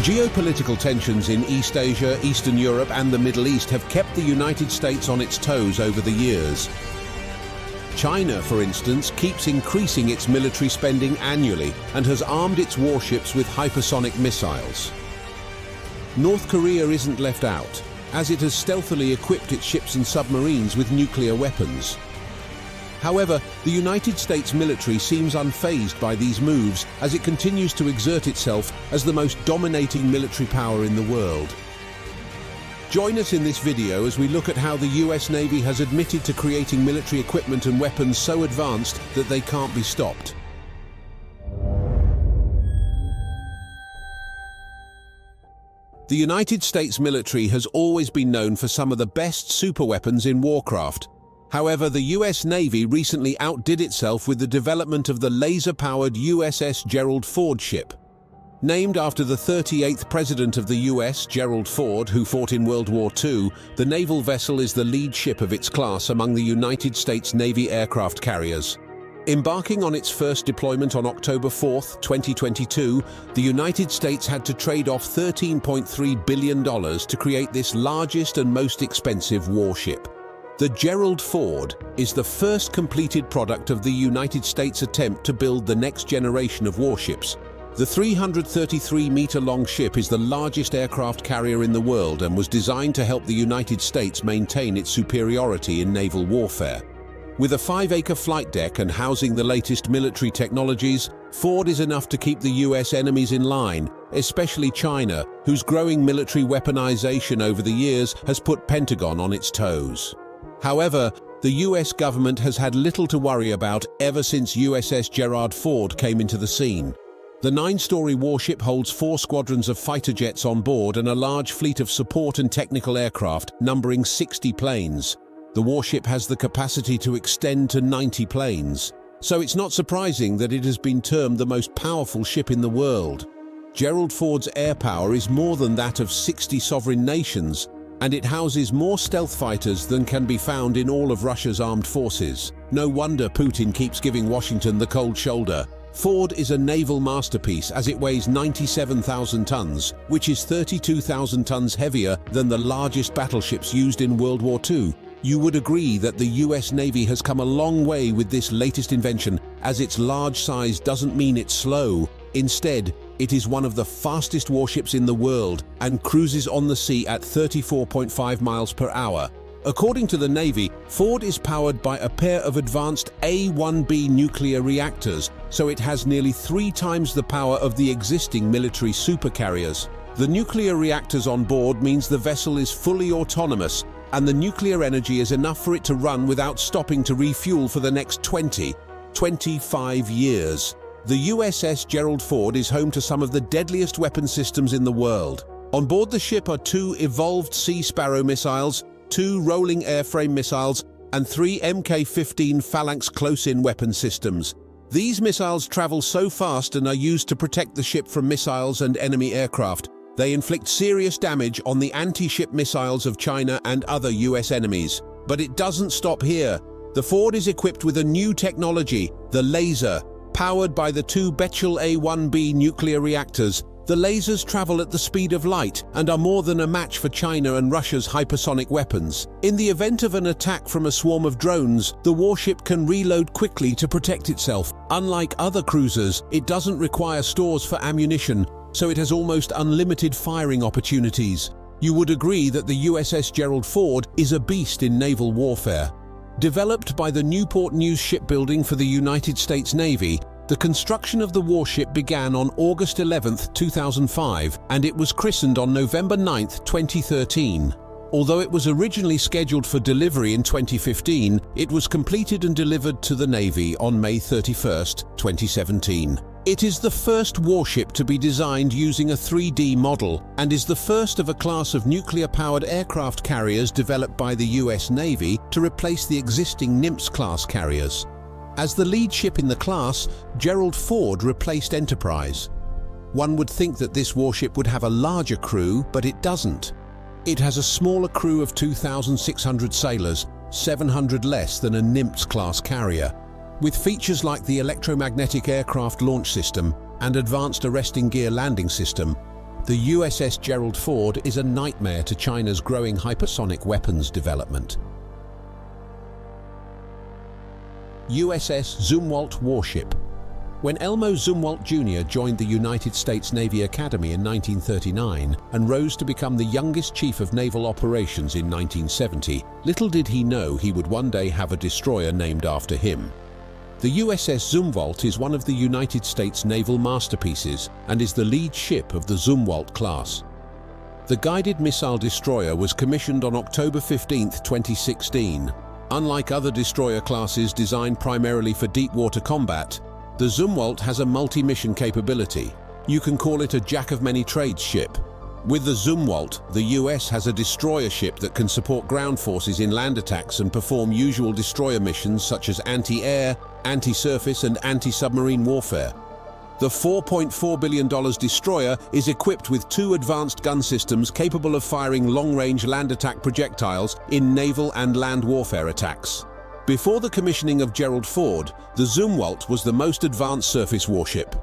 Geopolitical tensions in East Asia, Eastern Europe, and the Middle East have kept the United States on its toes over the years. China, for instance, keeps increasing its military spending annually and has armed its warships with hypersonic missiles. North Korea isn't left out, as it has stealthily equipped its ships and submarines with nuclear weapons. However, the United States military seems unfazed by these moves as it continues to exert itself as the most dominating military power in the world. Join us in this video as we look at how the US Navy has admitted to creating military equipment and weapons so advanced that they can't be stopped. The United States military has always been known for some of the best superweapons in warcraft. However, the US Navy recently outdid itself with the development of the laser-powered USS Gerald Ford ship. Named after the 38th President of the US, Gerald Ford, who fought in World War II, the naval vessel is the lead ship of its class among the United States Navy aircraft carriers. Embarking on its first deployment on October 4, 2022, the United States had to trade off $13.3 billion to create this largest and most expensive warship. The Gerald Ford is the first completed product of the United States' attempt to build the next generation of warships. The 333-meter-long ship is the largest aircraft carrier in the world and was designed to help the United States maintain its superiority in naval warfare. With a 5-acre flight deck and housing the latest military technologies, Ford is enough to keep the US enemies in line, especially China, whose growing military weaponization over the years has put Pentagon on its toes. However, the US government has had little to worry about ever since USS Gerald Ford came into the scene. The 9-story warship holds 4 squadrons of fighter jets on board and a large fleet of support and technical aircraft, numbering 60 planes. The warship has the capacity to extend to 90 planes, so it's not surprising that it has been termed the most powerful ship in the world. Gerald Ford's air power is more than that of 60 sovereign nations, and it houses more stealth fighters than can be found in all of Russia's armed forces. No wonder Putin keeps giving Washington the cold shoulder. Ford is a naval masterpiece as it weighs 97,000 tons, which is 32,000 tons heavier than the largest battleships used in World War II. You would agree that the US Navy has come a long way with this latest invention, as its large size doesn't mean it's slow. Instead, it is one of the fastest warships in the world and cruises on the sea at 34.5 miles per hour. According to the Navy, Ford is powered by a pair of advanced A-1B nuclear reactors, so it has nearly 3 times the power of the existing military supercarriers. The nuclear reactors on board means the vessel is fully autonomous, and the nuclear energy is enough for it to run without stopping to refuel for the next 25 years. The USS Gerald Ford is home to some of the deadliest weapon systems in the world. On board the ship are 2 evolved Sea Sparrow missiles, 2 rolling airframe missiles, and 3 Mk-15 Phalanx close-in weapon systems. These missiles travel so fast and are used to protect the ship from missiles and enemy aircraft. They inflict serious damage on the anti-ship missiles of China and other US enemies. But it doesn't stop here. The Ford is equipped with a new technology, the laser. Powered by the 2 Bechtel A-1B nuclear reactors, the lasers travel at the speed of light and are more than a match for China and Russia's hypersonic weapons. In the event of an attack from a swarm of drones, the warship can reload quickly to protect itself. Unlike other cruisers, it doesn't require stores for ammunition, so it has almost unlimited firing opportunities. You would agree that the USS Gerald Ford is a beast in naval warfare. Developed by the Newport News Shipbuilding for the United States Navy, the construction of the warship began on August 11, 2005, and it was christened on November 9, 2013. Although it was originally scheduled for delivery in 2015, it was completed and delivered to the Navy on May 31, 2017. It is the first warship to be designed using a 3D model and is the first of a class of nuclear-powered aircraft carriers developed by the US Navy to replace the existing Nymphs-class carriers. As the lead ship in the class, Gerald Ford replaced Enterprise. One would think that this warship would have a larger crew, but it doesn't. It has a smaller crew of 2,600 sailors, 700 less than a Nymphs-class carrier. With features like the electromagnetic aircraft launch system and advanced arresting gear landing system, The USS Gerald Ford is a nightmare to China's growing hypersonic weapons development. USS Zumwalt warship. When Elmo Zumwalt Jr. joined the United States Navy Academy in 1939 and rose to become the youngest chief of naval operations in 1970, little did he know he would one day have a destroyer named after him. The USS Zumwalt is one of the United States naval masterpieces and is the lead ship of the Zumwalt class. The guided missile destroyer was commissioned on October 15, 2016. Unlike other destroyer classes designed primarily for deep water combat, the Zumwalt has a multi-mission capability. You can call it a jack-of-many-trades ship. With the Zumwalt, the US has a destroyer ship that can support ground forces in land attacks and perform usual destroyer missions such as anti-air, anti-surface and anti-submarine warfare. The $4.4 billion destroyer is equipped with 2 advanced gun systems capable of firing long-range land attack projectiles in naval and land warfare attacks. Before the commissioning of Gerald Ford, the Zumwalt was the most advanced surface warship.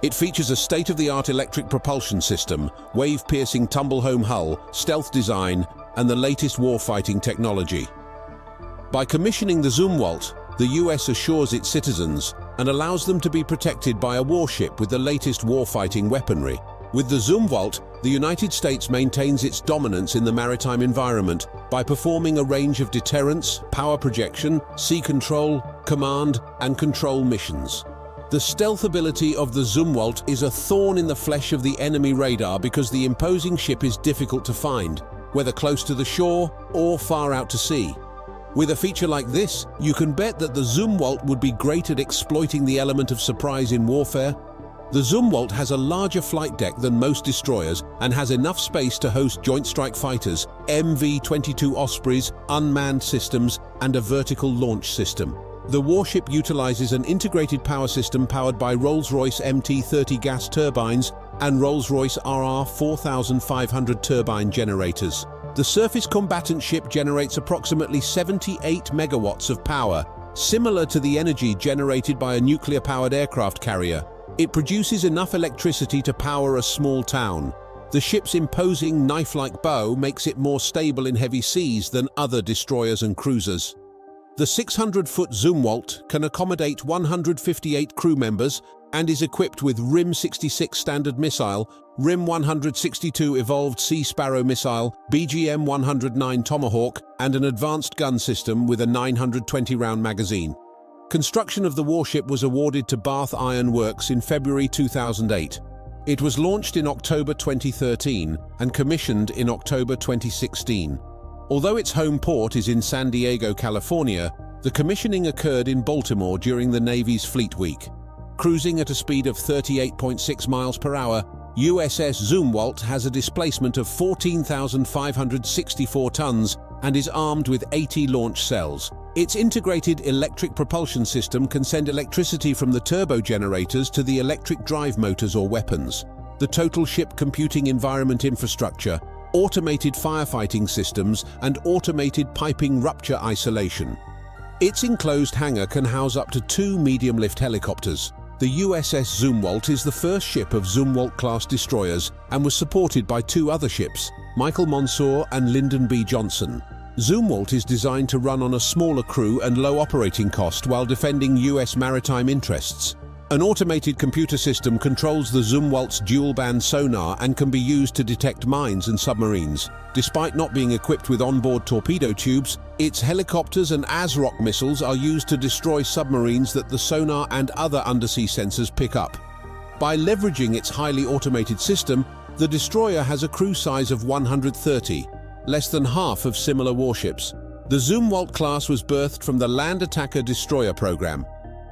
It features a state-of-the-art electric propulsion system, wave-piercing tumble-home hull, stealth design, and the latest warfighting technology. By commissioning the Zumwalt, the US assures its citizens and allows them to be protected by a warship with the latest warfighting weaponry. With the Zumwalt, the United States maintains its dominance in the maritime environment by performing a range of deterrence, power projection, sea control, command, and control missions. The stealth ability of the Zumwalt is a thorn in the flesh of the enemy radar because the imposing ship is difficult to find, whether close to the shore or far out to sea. With a feature like this, you can bet that the Zumwalt would be great at exploiting the element of surprise in warfare. The Zumwalt has a larger flight deck than most destroyers and has enough space to host Joint Strike Fighters, MV-22 Ospreys, unmanned systems, and a vertical launch system. The warship utilizes an integrated power system powered by Rolls-Royce MT-30 gas turbines and Rolls-Royce RR-4500 turbine generators. The surface combatant ship generates approximately 78 megawatts of power, similar to the energy generated by a nuclear-powered aircraft carrier. It produces enough electricity to power a small town. The ship's imposing knife-like bow makes it more stable in heavy seas than other destroyers and cruisers. The 600-foot Zumwalt can accommodate 158 crew members and is equipped with RIM-66 Standard Missile, RIM-162 Evolved Sea Sparrow Missile, BGM-109 Tomahawk, and an advanced gun system with a 920-round magazine. Construction of the warship was awarded to Bath Iron Works in February 2008. It was launched in October 2013 and commissioned in October 2016. Although its home port is in San Diego, California, the commissioning occurred in Baltimore during the Navy's Fleet Week. Cruising at a speed of 38.6 miles per hour, USS Zumwalt has a displacement of 14,564 tons and is armed with 80 launch cells. Its integrated electric propulsion system can send electricity from the turbo generators to the electric drive motors or weapons. The total ship computing environment infrastructure, automated firefighting systems, and automated piping rupture isolation. Its enclosed hangar can house up to 2 medium-lift helicopters. The USS Zumwalt is the first ship of Zumwalt-class destroyers and was supported by 2 other ships, Michael Monsoor and Lyndon B. Johnson. Zumwalt is designed to run on a smaller crew and low operating cost while defending US maritime interests. An automated computer system controls the Zumwalt's dual-band sonar and can be used to detect mines and submarines. Despite not being equipped with onboard torpedo tubes, its helicopters and ASROC missiles are used to destroy submarines that the sonar and other undersea sensors pick up. By leveraging its highly automated system, the destroyer has a crew size of 130, less than half of similar warships. The Zumwalt class was birthed from the Land Attacker Destroyer program.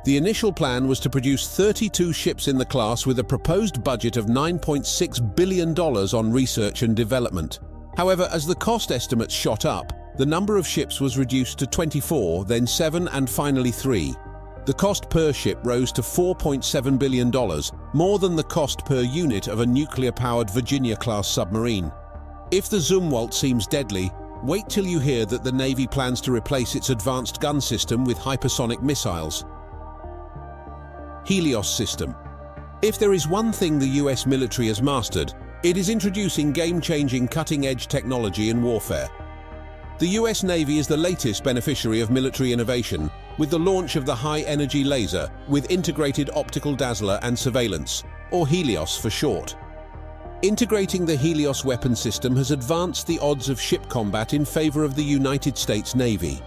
The initial plan was to produce 32 ships in the class with a proposed budget of $9.6 billion on research and development. However, as the cost estimates shot up, the number of ships was reduced to 24, then 7, and finally 3. The cost per ship rose to $4.7 billion, more than the cost per unit of a nuclear-powered Virginia-class submarine. If the Zumwalt seems deadly, wait till you hear that the Navy plans to replace its advanced gun system with hypersonic missiles. Helios system. If there is one thing the US military has mastered, It is introducing game-changing cutting-edge technology in warfare. The US Navy is the latest beneficiary of military innovation, with the launch of the high-energy laser with integrated optical dazzler and surveillance, or Helios for short. Integrating the Helios weapon system has advanced the odds of ship combat in favor of the United States Navy.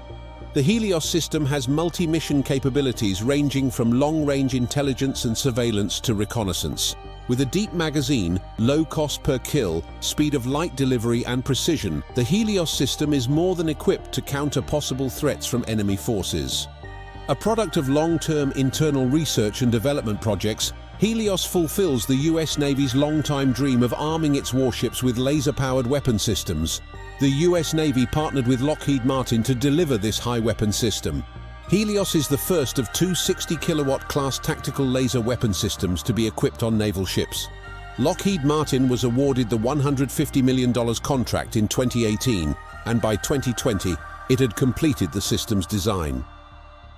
The Helios system has multi-mission capabilities ranging from long-range intelligence and surveillance to reconnaissance. With a deep magazine, low cost per kill, speed of light delivery and precision, the Helios system is more than equipped to counter possible threats from enemy forces. A product of long-term internal research and development projects, Helios fulfills the US Navy's long-time dream of arming its warships with laser-powered weapon systems. The US Navy partnered with Lockheed Martin to deliver this high weapon system. Helios is the first of two 60-kilowatt class tactical laser weapon systems to be equipped on naval ships. Lockheed Martin was awarded the $150 million contract in 2018, and by 2020, it had completed the system's design.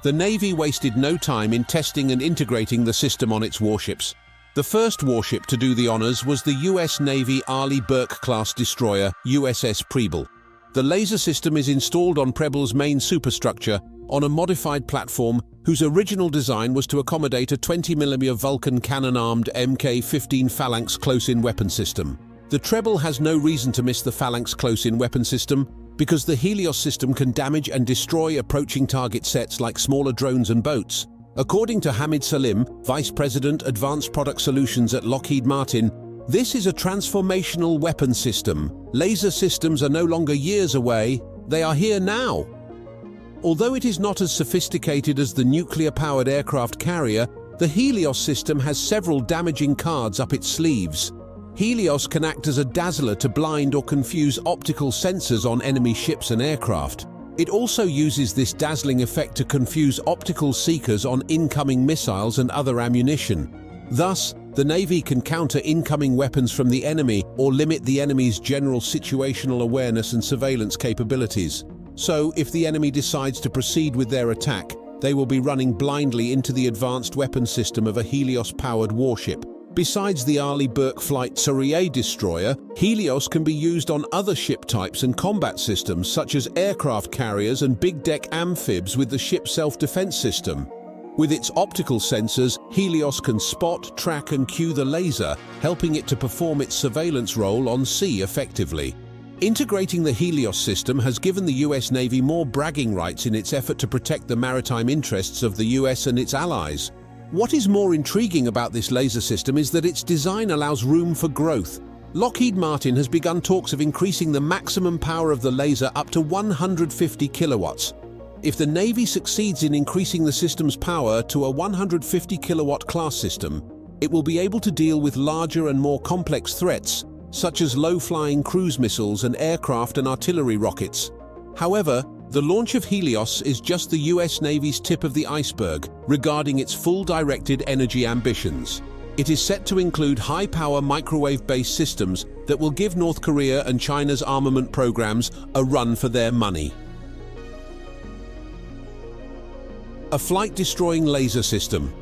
The Navy wasted no time in testing and integrating the system on its warships. The first warship to do the honors was the US Navy Arleigh Burke-class destroyer, USS Preble. The laser system is installed on Preble's main superstructure on a modified platform whose original design was to accommodate a 20mm Vulcan cannon-armed Mk-15 Phalanx close-in weapon system. The Preble has no reason to miss the Phalanx close-in weapon system because the Helios system can damage and destroy approaching target sets like smaller drones and boats. According to Hamid Salim, Vice President Advanced Product Solutions at Lockheed Martin, this is a transformational weapon system. Laser systems are no longer years away, they are here now. Although it is not as sophisticated as the nuclear-powered aircraft carrier, the Helios system has several damaging cards up its sleeves. Helios can act as a dazzler to blind or confuse optical sensors on enemy ships and aircraft. It also uses this dazzling effect to confuse optical seekers on incoming missiles and other ammunition. Thus, the Navy can counter incoming weapons from the enemy or limit the enemy's general situational awareness and surveillance capabilities. So, if the enemy decides to proceed with their attack, they will be running blindly into the advanced weapon system of a Helios-powered warship. Besides the Arleigh Burke Flight Surrey destroyer, Helios can be used on other ship types and combat systems such as aircraft carriers and big-deck amphibs with the ship self-defense system. With its optical sensors, Helios can spot, track and cue the laser, helping it to perform its surveillance role on sea effectively. Integrating the Helios system has given the US Navy more bragging rights in its effort to protect the maritime interests of the US and its allies. What is more intriguing about this laser system is that its design allows room for growth. Lockheed Martin has begun talks of increasing the maximum power of the laser up to 150 kilowatts. If the Navy succeeds in increasing the system's power to a 150 kilowatt class system, it will be able to deal with larger and more complex threats, such as low-flying cruise missiles and aircraft and artillery rockets. However, the launch of Helios is just the US Navy's tip of the iceberg regarding its full directed energy ambitions. It is set to include high-power microwave-based systems that will give North Korea and China's armament programs a run for their money. A flight-destroying laser system.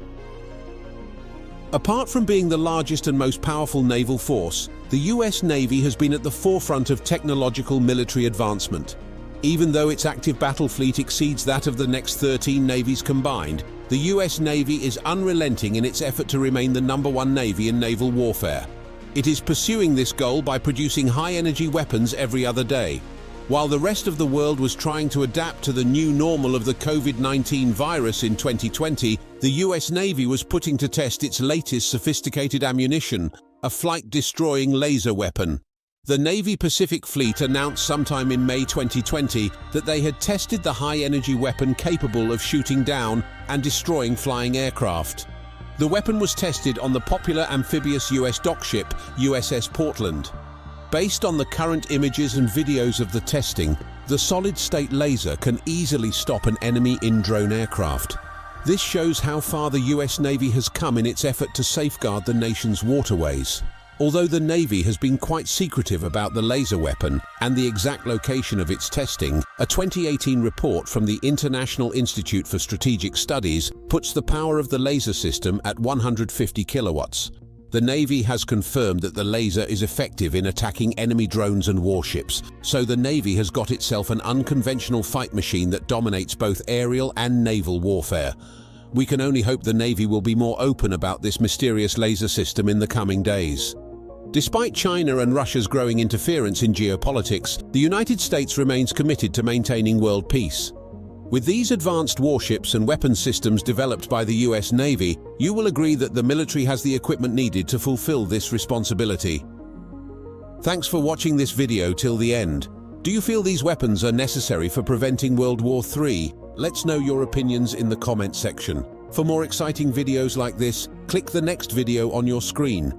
Apart from being the largest and most powerful naval force, the US Navy has been at the forefront of technological military advancement. Even though its active battle fleet exceeds that of the next 13 navies combined, the US Navy is unrelenting in its effort to remain the #1 navy in naval warfare. It is pursuing this goal by producing high-energy weapons every other day. While the rest of the world was trying to adapt to the new normal of the COVID-19 virus in 2020, the US Navy was putting to test its latest sophisticated ammunition, a flight-destroying laser weapon. The Navy Pacific Fleet announced sometime in May 2020 that they had tested the high-energy weapon capable of shooting down and destroying flying aircraft. The weapon was tested on the popular amphibious US dock ship USS Portland. Based on the current images and videos of the testing, the solid-state laser can easily stop an enemy in-drone aircraft. This shows how far the US Navy has come in its effort to safeguard the nation's waterways. Although the Navy has been quite secretive about the laser weapon and the exact location of its testing, a 2018 report from the International Institute for Strategic Studies puts the power of the laser system at 150 kilowatts. The Navy has confirmed that the laser is effective in attacking enemy drones and warships, so the Navy has got itself an unconventional fight machine that dominates both aerial and naval warfare. We can only hope the Navy will be more open about this mysterious laser system in the coming days. Despite China and Russia's growing interference in geopolitics, the United States remains committed to maintaining world peace. With these advanced warships and weapons systems developed by the US Navy, you will agree that the military has the equipment needed to fulfill this responsibility. Thanks for watching this video till the end. Do you feel these weapons are necessary for preventing World War III? Let's know your opinions in the comment section. For more exciting videos like this, click the next video on your screen.